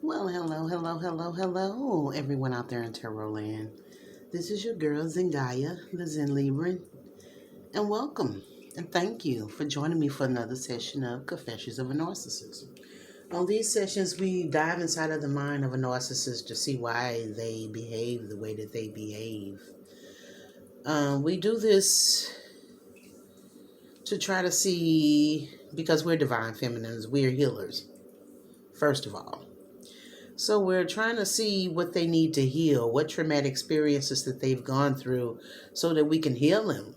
Well, hello, everyone out there in Tarot Land. This is your girl, Zengaya, the Zen Libran, and welcome. And thank you for joining me for another session of Confessions of a Narcissist. On these sessions, we dive inside of the mind of a narcissist to see why they behave the way that they behave. We do this to try to see, because we're divine feminines, we're healers, first of all. So we're trying to see what they need to heal, what traumatic experiences that they've gone through so that we can heal them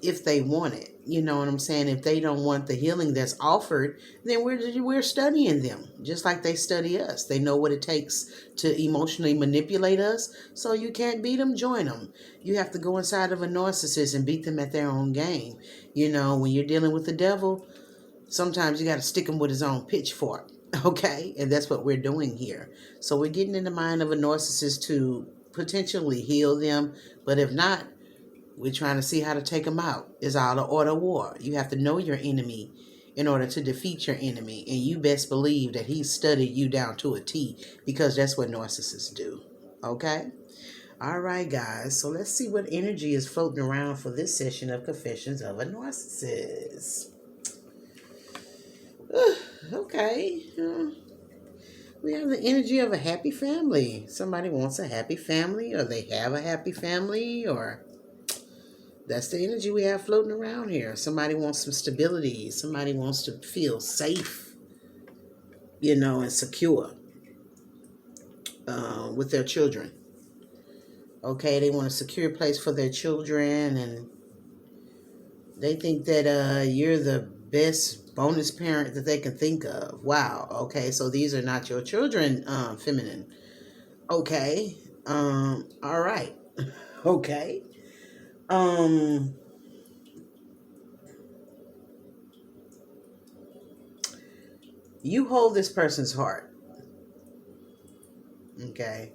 if they want it. You know what I'm saying? If they don't want the healing that's offered, then we're studying them just like they study us. They know what it takes to emotionally manipulate us. So you can't beat them, join them. You have to go inside of a narcissist and beat them at their own game. You know, when you're dealing with the devil, sometimes you got to stick him with his own pitchfork. Okay, and that's what we're doing here. So we're getting in the mind of a narcissist to potentially heal them, but if not, we're trying to see how to take them out. It's all an order of war. You have to know your enemy in order to defeat your enemy, and you best believe that he studied you down to a T, because that's what narcissists do. Okay? All right, guys. So let's see what energy is floating around for this session of Confessions of a Narcissist. Okay. We have the energy of a happy family. Somebody wants a happy family, or they have a happy family, or that's the energy we have floating around here. Somebody wants some stability. Somebody wants to feel safe, and secure with their children. Okay, they want a secure place for their children, and they think that you're the best bonus parent that they can think of. Wow. Okay, so these are not your children, feminine. Okay. All right. Okay. Um, you hold this person's heart. Okay.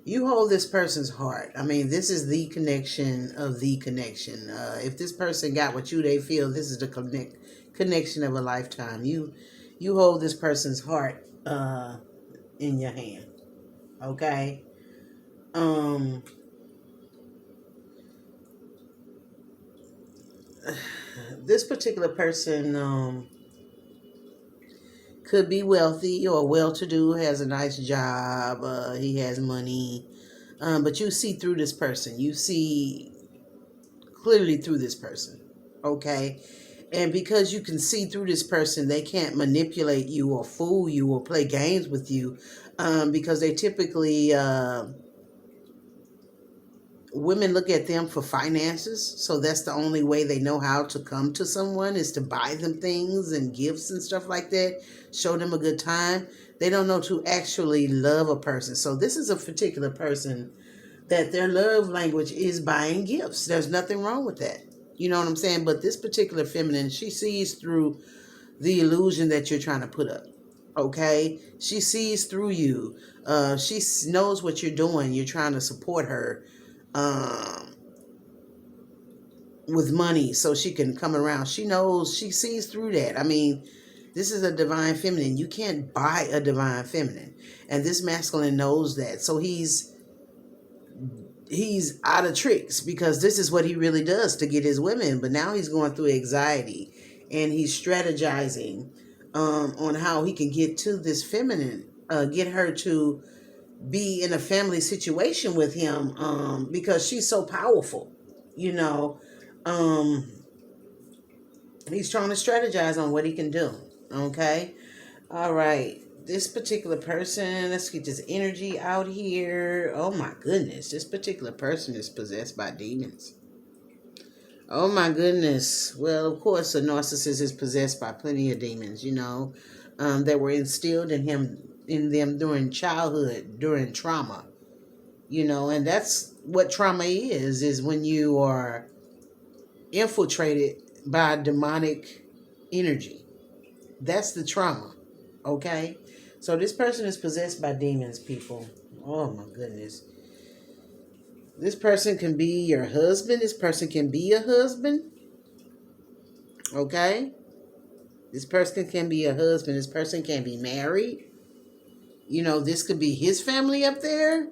You hold this person's heart. I mean, this is the connection of the connection. If this person got what they feel this is the connection of a lifetime. You hold this person's heart in your hand. Okay. Um, this particular person could be wealthy or well-to-do, has a nice job, he has money, but you see through this person. You see clearly through this person, okay? And because you can see through this person, they can't manipulate you or fool you or play games with you, because they typically, women look at them for finances. So that's the only way they know how to come to someone, is to buy them things and gifts and stuff like that, show them a good time. They don't know to actually love a person. So this is a particular person that their love language is buying gifts. There's nothing wrong with that. You know what I'm saying? But this particular feminine, she sees through the illusion that you're trying to put up. Okay? She sees through you. She knows what you're doing. You're trying to support her um, with money so she can come around. She knows, she sees through that. I mean, this is a divine feminine. You can't buy a divine feminine. And this masculine knows that. So he's out of tricks, because this is what he really does to get his women. But now he's going through anxiety, and he's strategizing on how he can get to this feminine, get her to be in a family situation with him, because she's so powerful. You know, um, he's trying to strategize on what he can do. Okay. All right. This particular person, let's get this energy out here. Oh my goodness. This particular person is possessed by demons. Oh my goodness. Well, of course, a narcissist is possessed by plenty of demons, that were instilled in them during childhood, during trauma. And that's what trauma is when you are infiltrated by demonic energy. That's the trauma. Okay? So this person is possessed by demons, people. Oh my goodness. This person can be your husband. This person can be a husband. Okay? This person can be a husband. This person can be married. You know, this could be his family up there.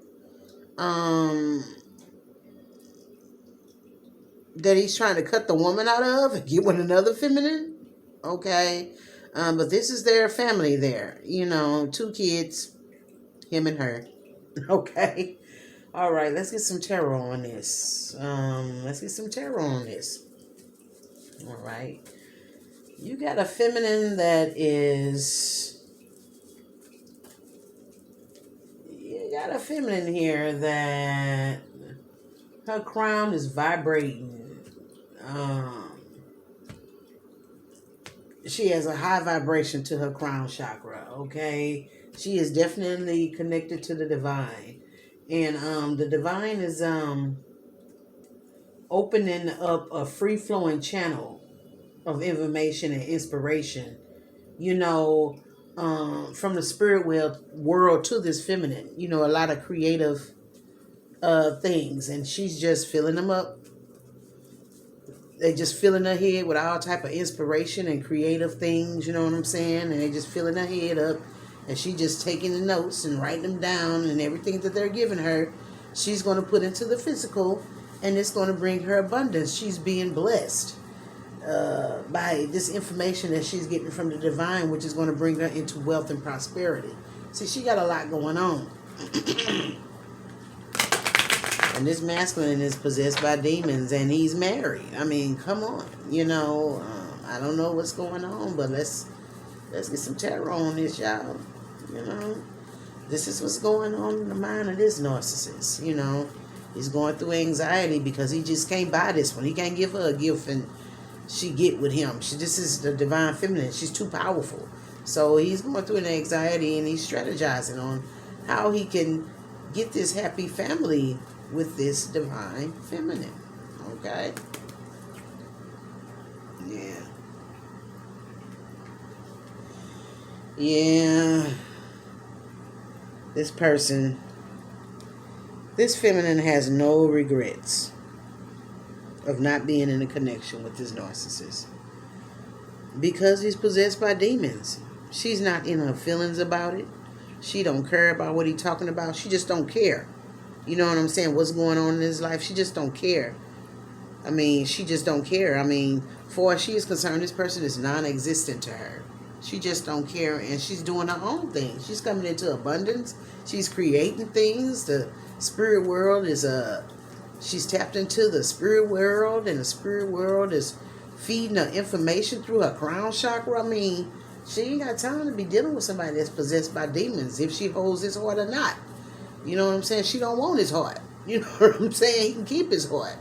That he's trying to cut the woman out of and get with another feminine. Okay. But this is their family there. You know, 2 kids, him and her. Okay. All right, let's get some tarot on this. Let's get some tarot on this. All right. You got a feminine that is... You got a feminine here that her crown is vibrating. She has a high vibration to her crown chakra, okay? She is definitely connected to the divine. And the divine is opening up a free-flowing channel of information and inspiration, you know, from the spirit world to this feminine. You know, a lot of creative things, and she's just filling them up. They just filling her head with all type of inspiration and creative things, you know what I'm saying? And they just filling her head up, and she just taking the notes and writing them down, and everything that they're giving her, she's going to put into the physical, and it's going to bring her abundance. She's being blessed by this information that she's getting from the divine, which is going to bring her into wealth and prosperity. See, she got a lot going on. And this masculine is possessed by demons, and he's married. I mean, come on. You know, I don't know what's going on, but let's get some tarot on this, y'all. You know, this is what's going on in the mind of this narcissist. You know, he's going through anxiety because he just can't buy this one. He can't give her a gift and she get with him. This is the divine feminine. She's too powerful. So he's going through an anxiety, and he's strategizing on how he can get this happy family with this divine feminine. Okay? Yeah. Yeah. This person, this feminine has no regrets of not being in a connection with this narcissist. Because he's possessed by demons. She's not in her feelings about it. She don't care about what he's talking about. She just don't care. You know what I'm saying? What's going on in his life? She just don't care. I mean, she just don't care. I mean, for as she is concerned, this person is non-existent to her. She just don't care, and she's doing her own thing. She's coming into abundance. She's creating things. The spirit world is she's tapped into the spirit world, and the spirit world is feeding her information through her crown chakra. I mean, she ain't got time to be dealing with somebody that's possessed by demons, if she holds his heart or not. You know what I'm saying? She don't want his heart. You know what I'm saying? He can keep his heart.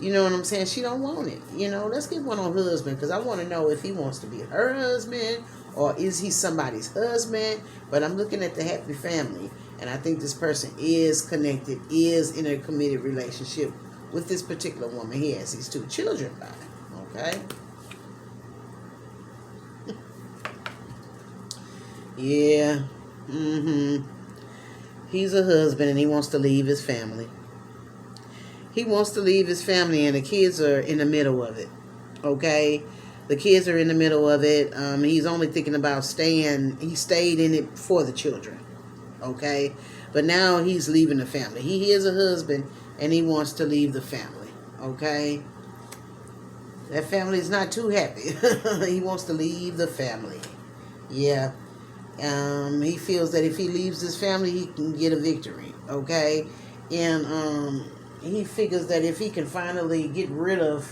You know what I'm saying? She don't want it. You know, let's get one on husband, because I want to know if he wants to be her husband or is he somebody's husband. But I'm looking at the happy family, and I think this person is connected, is in a committed relationship with this particular woman. He has these 2 children by him. Okay? Yeah. He's a husband, and he wants to leave his family. He wants to leave his family, and the kids are in the middle of it. Okay? The kids are in the middle of it. He's only thinking about staying. He stayed in it for the children. Okay? But now he's leaving the family. He is a husband, and he wants to leave the family. Okay? That family is not too happy. He wants to leave the family. Yeah. He feels that if he leaves his family, he can get a victory, okay? And he figures that if he can finally get rid of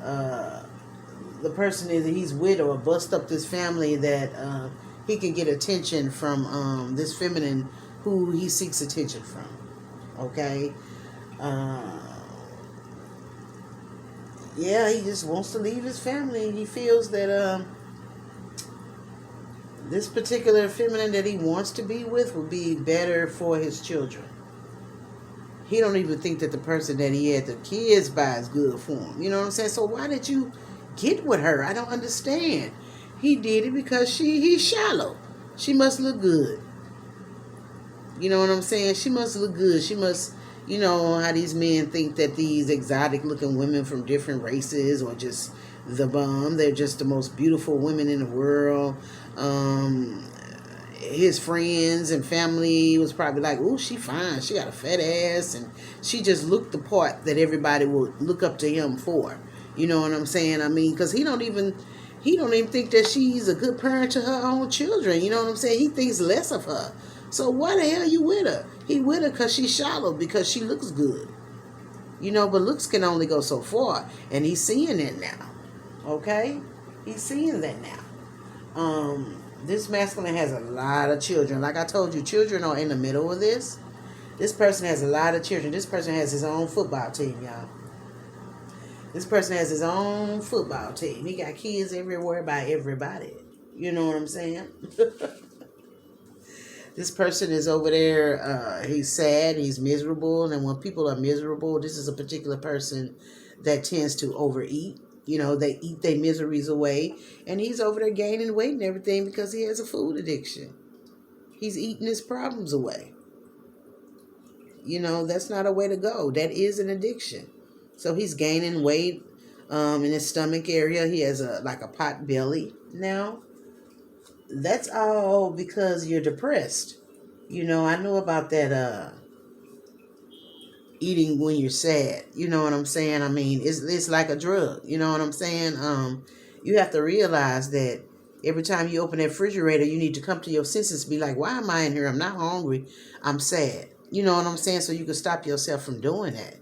the person that he's with, or bust up this family, that he can get attention from this feminine who he seeks attention from, okay? Yeah, he just wants to leave his family. He feels that this particular feminine that he wants to be with will be better for his children. He don't even think that the person that he had the kids by is good for him. You know what I'm saying? So why did you get with her? I don't understand. He did it because he's shallow. She must look good. You know what I'm saying? She must look good. She must, you know, how these men think that these exotic looking women from different races or just the bomb. They're just the most beautiful women in the world. his friends and family was probably like, "Ooh, she fine. She got a fat ass," and she just looked the part that everybody would look up to him for. You know what I'm saying? I mean, because he don't even think that she's a good parent to her own children. You know what I'm saying? He thinks less of her. So why the hell you with her? He with her because she's shallow, because she looks good. You know, but looks can only go so far, and he's seeing it now. Okay, he's seeing that now. This masculine has a lot of children. Like I told you, children are in the middle of this. This person has a lot of children. This person has his own football team, y'all. This person has his own football team. He got kids everywhere by everybody. You know what I'm saying? This person is over there. He's sad. He's miserable. And when people are miserable, this is a particular person that tends to overeat. You know, they eat their miseries away. And he's over there gaining weight and everything because he has a food addiction. He's eating his problems away. You know, that's not a way to go. That is an addiction. So he's gaining weight in his stomach area. He has a pot belly now. That's all because you're depressed. You know, I know about that eating when you're sad. You know what I'm saying? I mean, it's like a drug. You know what I'm saying? You have to realize that every time you open that refrigerator, you need to come to your senses and be like, why am I in here? I'm not hungry. I'm sad. You know what I'm saying? So you can stop yourself from doing that.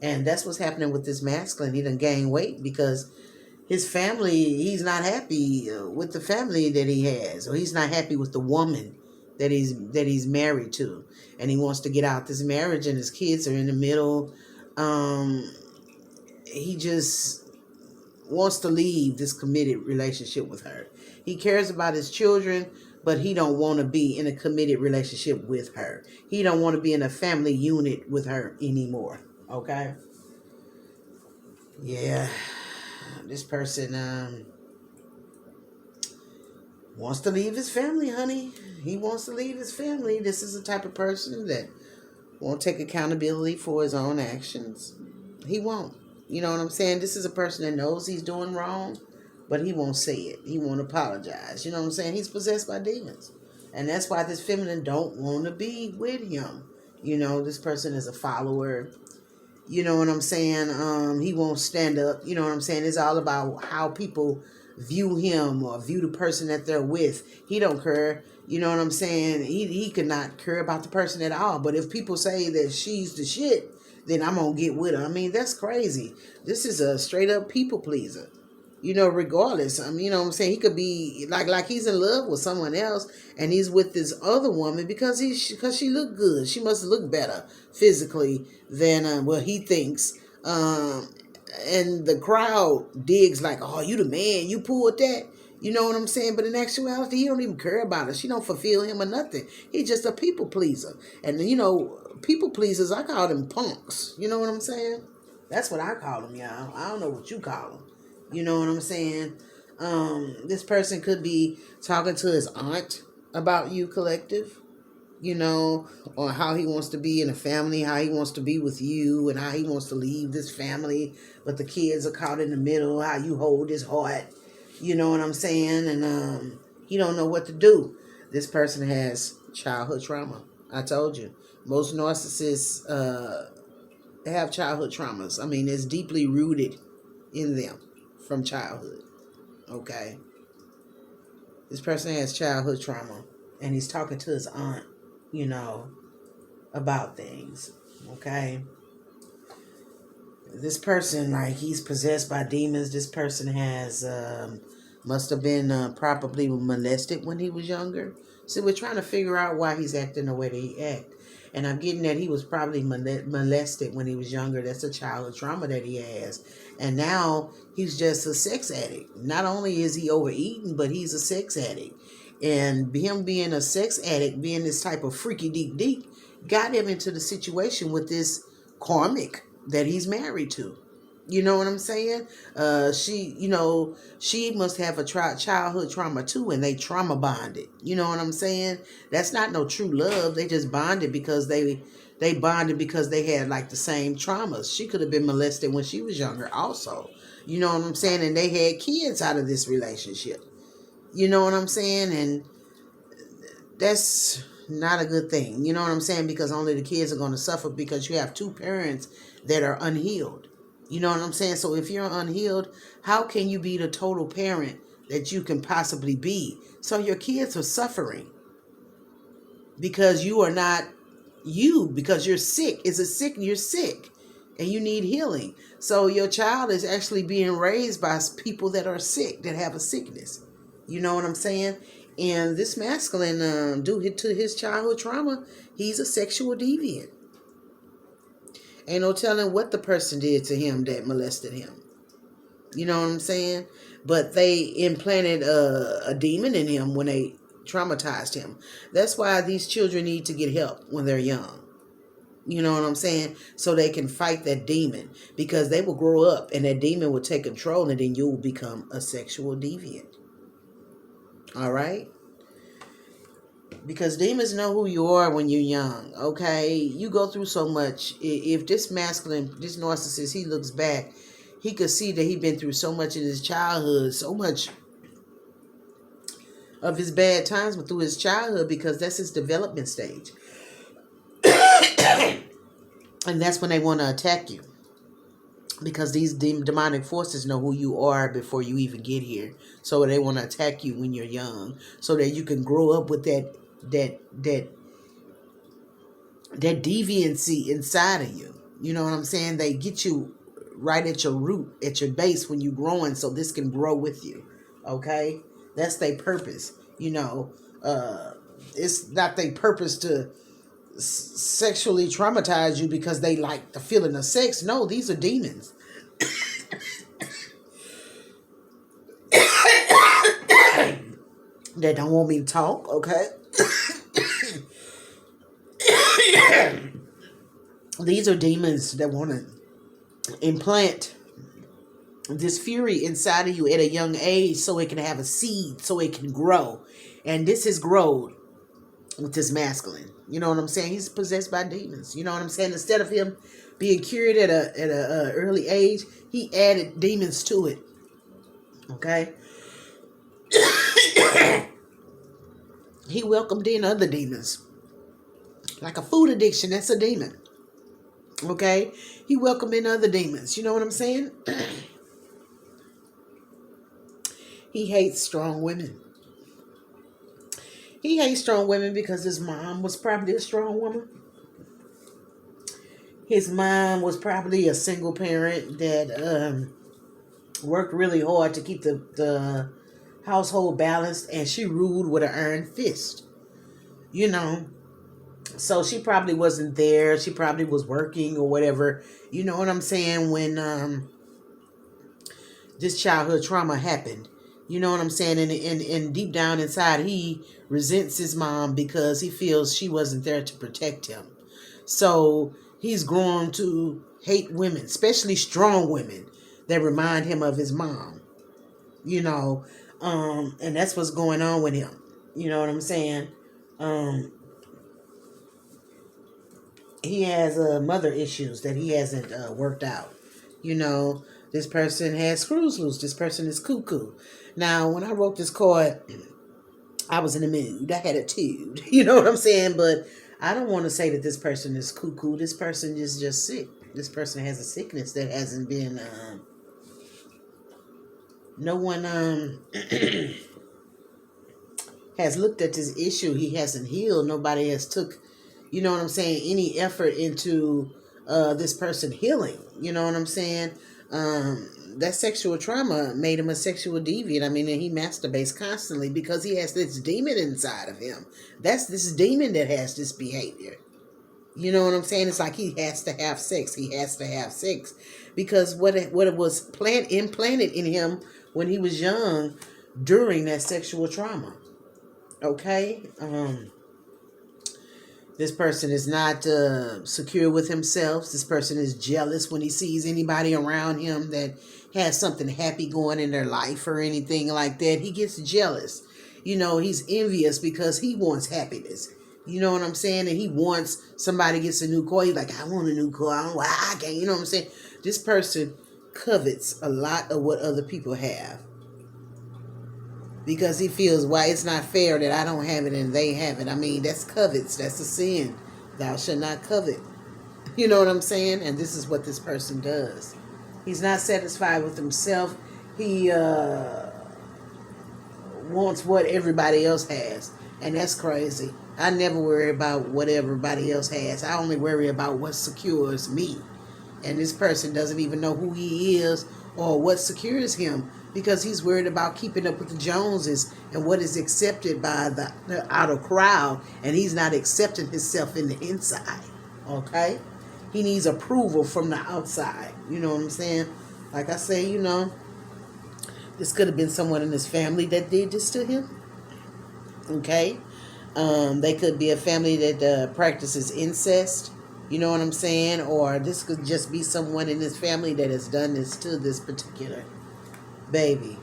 And that's what's happening with this masculine. He done gained weight because his family, he's not happy with the family that he has, or he's not happy with the woman that he's married to, and he wants to get out this marriage, and his kids are in the middle. He just wants to leave this committed relationship with her. He cares about his children, but he don't want to be in a committed relationship with her. He don't want to be in a family unit with her anymore. Okay? Yeah. This person wants to leave his family, honey. He wants to leave his family. This is the type of person that won't take accountability for his own actions. He won't. You know what I'm saying? This is a person that knows he's doing wrong, but he won't say it. He won't apologize. You know what I'm saying? He's possessed by demons. And that's why this feminine don't want to be with him. You know, this person is a follower. You know what I'm saying? He won't stand up. You know what I'm saying? It's all about how people view him or view the person that they're with. He don't care. You know what I'm saying? He could not care about the person at all. But if people say that she's the shit, then I'm going to get with her. I mean, that's crazy. This is a straight up people pleaser. You know, regardless. I mean, you know what I'm saying? He could be like he's in love with someone else and he's with this other woman because she looked good. She must look better physically than what he thinks. And the crowd digs like, oh, you the man. You pulled that. You know what I'm saying? But in actuality, he don't even care about her. She don't fulfill him or nothing. He's just a people pleaser. And, you know, people pleasers, I call them punks. You know what I'm saying? That's what I call them, y'all. I don't know what you call them. You know what I'm saying? This person could be talking to his aunt about you, collective. You know, or how he wants to be in a family, how he wants to be with you, and how he wants to leave this family, but the kids are caught in the middle, how you hold his heart. You know what I'm saying? And he don't know what to do. This person has childhood trauma. I told you. Most narcissists have childhood traumas. I mean, it's deeply rooted in them from childhood. Okay? This person has childhood trauma. And he's talking to his aunt, you know, about things. Okay? This person, like, he's possessed by demons. This person has, must have been probably molested when he was younger. So we're trying to figure out why he's acting the way that he acts. And I'm getting that he was probably molested when he was younger. That's a childhood trauma that he has. And now he's just a sex addict. Not only is he overeating, but he's a sex addict. And him being a sex addict, being this type of freaky deek, got him into the situation with this karmic that he's married to. You know what I'm saying? She must have a childhood trauma too, and they trauma bonded. You know what I'm saying? That's not no true love. They just bonded because they bonded because they had like the same traumas. She could have been molested when she was younger also. You know what I'm saying? And they had kids out of this relationship. You know what I'm saying? And that's not a good thing. You know what I'm saying? Because only the kids are going to suffer because you have two parents that are unhealed. You know what I'm saying? So if you're unhealed, how can you be the total parent that you can possibly be? So your kids are suffering because you are not you, because you're sick. It's a sick, you're sick and you need healing. So your child is actually being raised by people that are sick, that have a sickness. You know what I'm saying? And this masculine, due to his childhood trauma, he's a sexual deviant. Ain't no telling what the person did to him that molested him. You know what I'm saying? But they implanted a demon in him when they traumatized him. That's why these children need to get help when they're young. You know what I'm saying? So they can fight that demon, because they will grow up and that demon will take control, and then you will become a sexual deviant. All right? Because demons know who you are when you're young, okay? You go through so much. If this masculine, this narcissist, he looks back, he could see that he'd been through so much in his childhood, so much of his bad times through his childhood, because that's his development stage. And that's when they want to attack you. Because these demonic forces know who you are before you even get here. So they want to attack you when you're young, so that you can grow up with that deviancy inside of you. You know what I'm saying? They get you right at your root, at your base when you're growing, so this can grow with you. Okay? That's their purpose. You know, it's not their purpose to sexually traumatize you because they like the feeling of sex. No, these are demons. That don't want me to talk, okay? These are demons that want to implant this fury inside of you at a young age, so it can have a seed, so it can grow. And this has grown with this masculine. You know what I'm saying? He's possessed by demons. You know what I'm saying? Instead of him being cured at a early age, he added demons to it. Okay? He welcomed in other demons. Like a food addiction, that's a demon. Okay? He welcomed in other demons. You know what I'm saying? He hates strong women. He hates strong women because his mom was probably a strong woman. His mom was probably a single parent that worked really hard to keep the household balanced, and she ruled with an iron fist. You know, so she probably wasn't there. She probably was working or whatever. You know what I'm saying? When this childhood trauma happened. You know what I'm saying? And deep down inside, he resents his mom because he feels she wasn't there to protect him. So he's grown to hate women, especially strong women that remind him of his mom. You know, and that's what's going on with him. You know what I'm saying? He has mother issues that he hasn't worked out. You know, this person has screws loose. This person is cuckoo. Now, when I wrote this card, I was in the mood. I had a tude. You know what I'm saying? But I don't want to say that this person is cuckoo. This person is just sick. This person has a sickness that hasn't been... no one has looked at this issue. He hasn't healed. Nobody has took, you know what I'm saying, any effort into this person healing. You know what I'm saying? That sexual trauma made him a sexual deviant. I mean, and he masturbates constantly because he has this demon inside of him. That's this demon that has this behavior. You know what I'm saying? It's like he has to have sex. He has to have sex because what it was implanted in him when he was young during that sexual trauma. Okay? This person is not secure with himself. This person is jealous when he sees anybody around him that has something happy going in their life or anything like that. He gets jealous. You know, he's envious because he wants happiness. You know what I'm saying? And he wants somebody gets a new car. He's like, I want a new car. I don't know why I can't. You know what I'm saying? This person covets a lot of what other people have. because he feels why it's not fair that I don't have it and they have it. I mean, that's covets. That's a sin. Thou shalt not covet. You know what I'm saying? And this is what this person does. He's not satisfied with himself. He wants what everybody else has. And that's crazy. I never worry about what everybody else has. I only worry about what secures me. And this person doesn't even know who he is or what secures him, because he's worried about keeping up with the Joneses and what is accepted by the outer crowd, and he's not accepting himself in the inside. Okay? He needs approval from the outside. You know what I'm saying? Like I say, this could have been someone in his family that did this to him. Okay? They could be a family that practices incest. You know what I'm saying? Or this could just be someone in his family that has done this to this particular baby.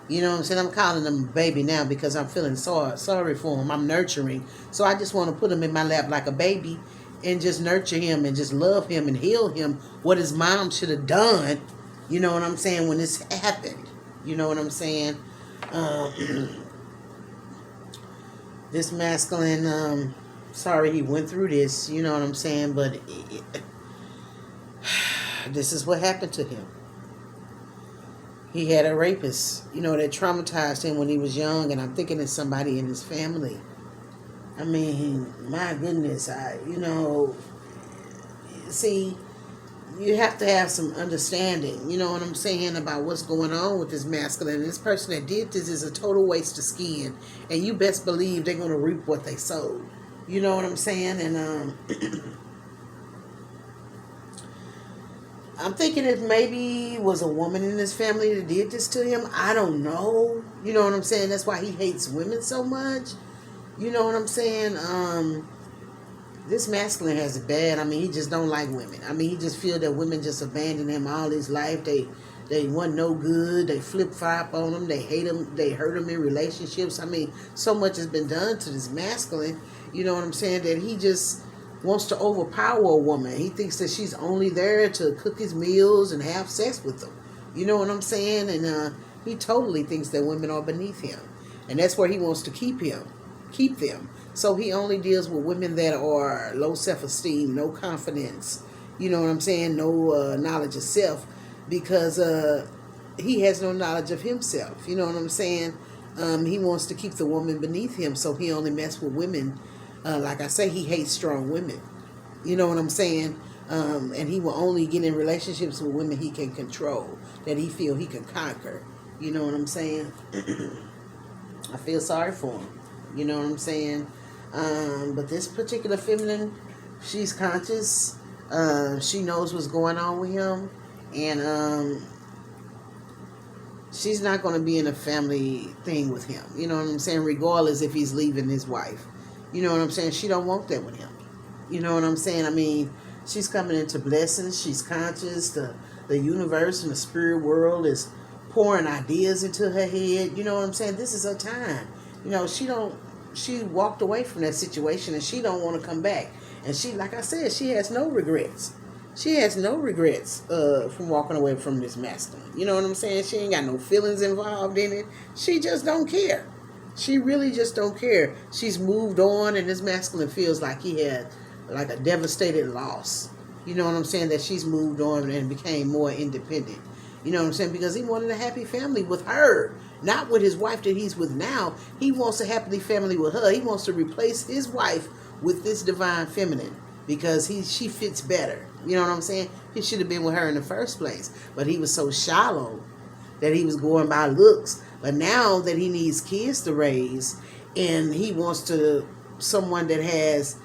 You know what I'm saying? I'm calling him baby now because I'm feeling sorry for him. I'm nurturing. So I just want to put him in my lap like a baby and just nurture him and just love him and heal him what his mom should have done. You know what I'm saying? When this happened. You know what I'm saying? This masculine, sorry he went through this, you know what I'm saying? But this is what happened to him. He had a rapist, that traumatized him when he was young, and I'm thinking it's somebody in his family. I mean, my goodness, see, you have to have some understanding, you know what I'm saying, about what's going on with this masculine. This person that did this is a total waste of skin, and you best believe they're going to reap what they sowed. You know what I'm saying? And I'm thinking if maybe it was a woman in his family that did this to him. I don't know. You know what I'm saying? That's why he hates women so much. You know what I'm saying? This masculine has it bad. I mean, he just don't like women. I mean, he just feel that women just abandoned him all his life. They wasn't no good. They flip-flop on him. They hate him. They hurt him in relationships. I mean, so much has been done to this masculine. You know what I'm saying? That he just wants to overpower a woman. He thinks that she's only there to cook his meals and have sex with him. You know what I'm saying? And he totally thinks that women are beneath him. And that's where he wants to keep them. So he only deals with women that are low self-esteem, no confidence. You know what I'm saying? No knowledge of self, because he has no knowledge of himself. You know what I'm saying? He wants to keep the woman beneath him, so he only messes with women. Like I say, he hates strong women. You know what I'm saying? And he will only get in relationships with women he can control, that he feel he can conquer. You know what I'm saying? I feel sorry for him. You know what I'm saying? But this particular feminine, she's conscious. She knows what's going on with him. And she's not going to be in a family thing with him. You know what I'm saying? Regardless if he's leaving his wife. You know what I'm saying? She don't want that with him. You know what I'm saying? I mean, she's coming into blessings. She's conscious. The universe and the spirit world is pouring ideas into her head. You know what I'm saying? This is her time. She walked away from that situation, and she don't want to come back. And she, like I said, she has no regrets. She has no regrets from walking away from this masculine. You know what I'm saying? She ain't got no feelings involved in it. She just don't care. She really just don't care. She's moved on, and this masculine feels like he had like a devastated loss. You know what I'm saying? That she's moved on and became more independent. You know what I'm saying? Because he wanted a happy family with her, not with his wife that he's with now. He wants a happy family with her. He wants to replace his wife with this divine feminine because she fits better. You know what I'm saying? He should have been with her in the first place. But he was so shallow that he was going by looks. But now that he needs kids to raise, and he wants someone that has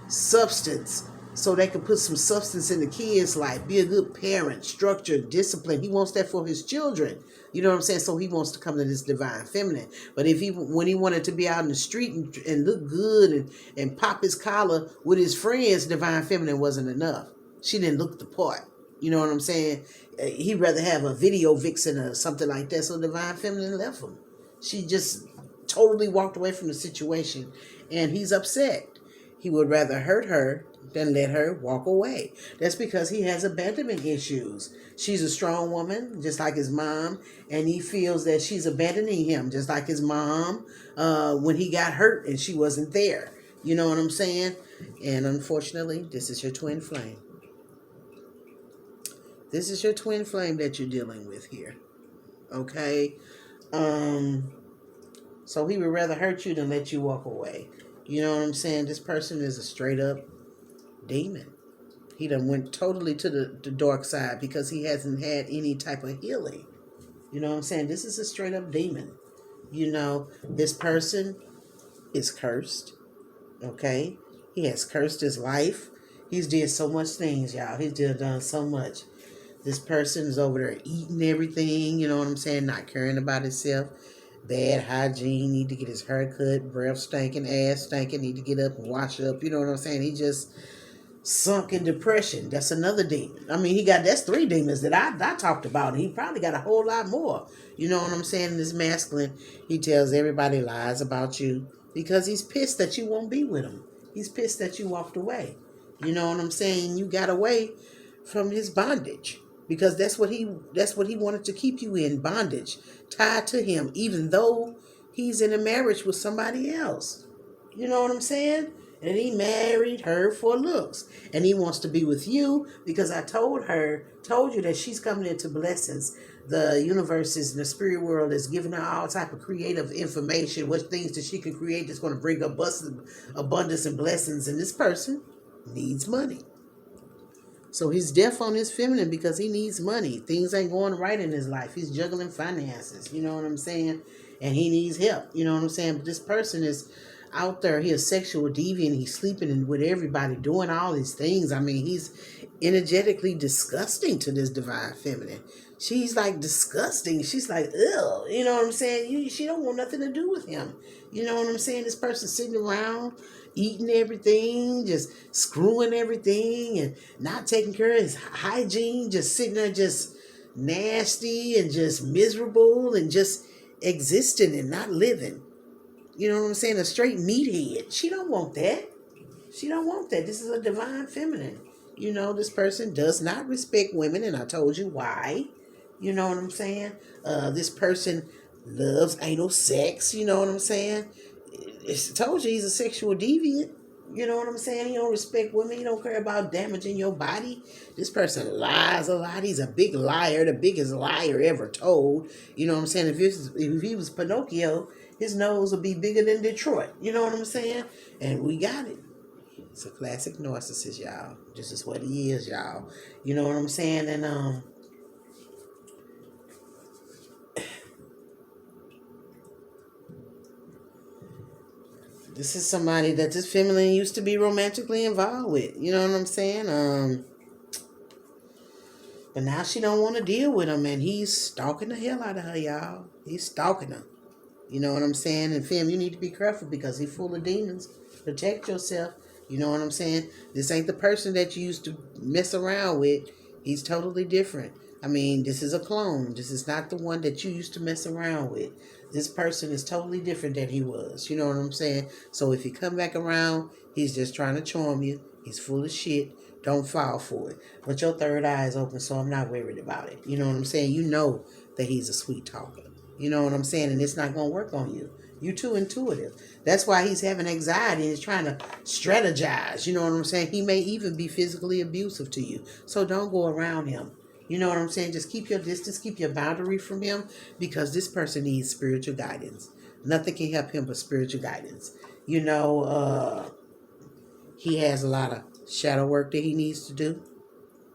substance, so they can put some substance in the kids' life, be a good parent, structure, discipline. He wants that for his children. You know what I'm saying? So he wants to come to this divine feminine. But when he wanted to be out in the street and look good and pop his collar with his friends, divine feminine wasn't enough. She didn't look the part. You know what I'm saying? He'd rather have a video vixen or something like that. So divine feminine left him. She just totally walked away from the situation, and he's upset. He would rather hurt her then let her walk away. That's because he has abandonment issues. She's a strong woman, just like his mom, and he feels that she's abandoning him, just like his mom, when he got hurt and she wasn't there. You know what I'm saying? And unfortunately, this is your twin flame. This is your twin flame that you're dealing with here. Okay? So he would rather hurt you than let you walk away. You know what I'm saying? This person is a straight up demon. He done went totally to the dark side because he hasn't had any type of healing. You know what I'm saying? This is a straight up demon. You know, this person is cursed. Okay? He has cursed his life. He's did so much things, y'all. He's done so much. This person is over there eating everything, you know what I'm saying? Not caring about himself. Bad hygiene, need to get his hair cut, breath stinking, ass stinking, need to get up and wash up, you know what I'm saying? He just sunk in depression. That's another demon. I mean, that's 3 demons that I talked about. He probably got a whole lot more. You know what I'm saying? In this masculine, he tells everybody lies about you because he's pissed that you won't be with him. He's pissed that you walked away. You know what I'm saying? You got away from his bondage. Because that's what he wanted to keep you in, bondage, tied to him, even though he's in a marriage with somebody else. You know what I'm saying? And he married her for looks. And he wants to be with you because I told you that she's coming into blessings. The universe is, the spirit world is giving her all type of creative information, what things that she can create that's going to bring abundance and blessings. And this person needs money. So he's deaf on his feminine because he needs money. Things ain't going right in his life. He's juggling finances. You know what I'm saying? And he needs help. You know what I'm saying? But this person is out there. He's a sexual deviant. He's sleeping with everybody, doing all these things. I mean, he's energetically disgusting to this divine feminine. She's like disgusting. She's like, ugh. You know what I'm saying? She don't want nothing to do with him. You know what I'm saying? This person sitting around eating everything, just screwing everything and not taking care of his hygiene, just sitting there just nasty and just miserable and just existing and not living. You know what I'm saying? A straight meathead. She don't want that. She don't want that. This is a divine feminine. You know, this person does not respect women, and I told you why. You know what I'm saying? This person loves anal sex. You know what I'm saying? I told you he's a sexual deviant. You know what I'm saying? He don't respect women. He don't care about damaging your body. This person lies a lot. He's a big liar, the biggest liar ever told. You know what I'm saying? If he was Pinocchio, his nose would be bigger than Detroit. You know what I'm saying? And we got it. It's a classic narcissist, y'all. This is what he is, y'all. You know what I'm saying? And this is somebody that this feminine used to be romantically involved with. You know what I'm saying? But now she don't want to deal with him, and he's stalking the hell out of her, y'all. He's stalking her. You know what I'm saying? And fam, you need to be careful because he's full of demons. Protect yourself. You know what I'm saying? This ain't the person that you used to mess around with. He's totally different. I mean, this is a clone. This is not the one that you used to mess around with. This person is totally different than he was. You know what I'm saying? So if he come back around, he's just trying to charm you. He's full of shit. Don't fall for it. But your third eye is open, so I'm not worried about it. You know what I'm saying? You know that he's a sweet talker. You know what I'm saying? And it's not going to work on you. You're too intuitive. That's why he's having anxiety. He's trying to strategize. You know what I'm saying? He may even be physically abusive to you. So don't go around him. You know what I'm saying? Just keep your distance. Keep your boundary from him because this person needs spiritual guidance. Nothing can help him but spiritual guidance. You know, he has a lot of shadow work that he needs to do.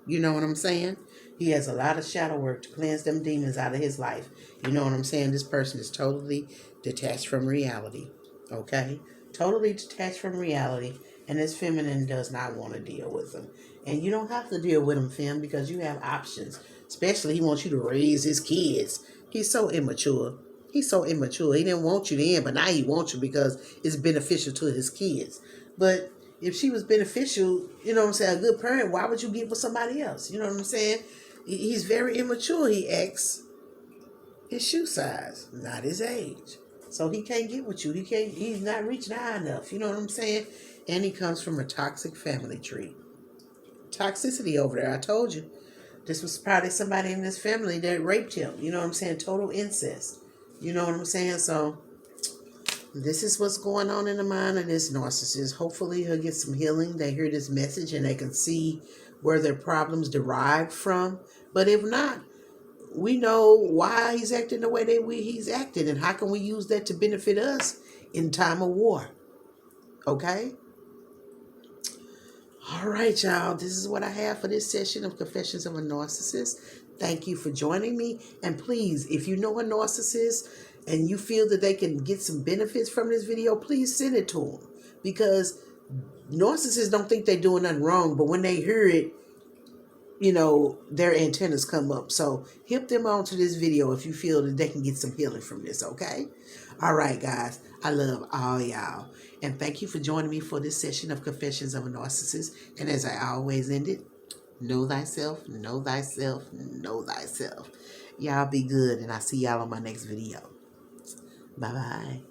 You know what I'm saying? He has a lot of shadow work to cleanse them demons out of his life. You know what I'm saying? This person is totally detached from reality. Okay? Totally detached from reality. And this feminine does not want to deal with them. And you don't have to deal with him, fem, because you have options. Especially he wants you to raise his kids. He's so immature. He's so immature. He didn't want you then, but now he wants you because it's beneficial to his kids. But if she was beneficial, you know what I'm saying, a good parent, why would you get with somebody else? You know what I'm saying? He's very immature. He acts his shoe size, not his age. So he can't get with you. He's not reaching high enough. You know what I'm saying? And he comes from a toxic family tree. Toxicity over there. I told you. This was probably somebody in this family that raped him. You know what I'm saying? Total incest. You know what I'm saying? So this is what's going on in the mind of this narcissist. Hopefully he'll get some healing. They hear this message and they can see where their problems derive from. But if not, we know why he's acting the way that he's acting, and how can we use that to benefit us in time of war. Okay? All right, y'all. This is what I have for this session of Confessions of a Narcissist. Thank you for joining me. And please, if you know a narcissist and you feel that they can get some benefits from this video, please send it to them. Because narcissists don't think they're doing nothing wrong, but when they hear it, you know, their antennas come up. So hip them onto this video if you feel that they can get some healing from this, okay? All right, guys. I love all y'all. And thank you for joining me for this session of Confessions of a Narcissist. And as I always end it, know thyself, know thyself, know thyself. Y'all be good, and I'll see y'all on my next video. Bye-bye.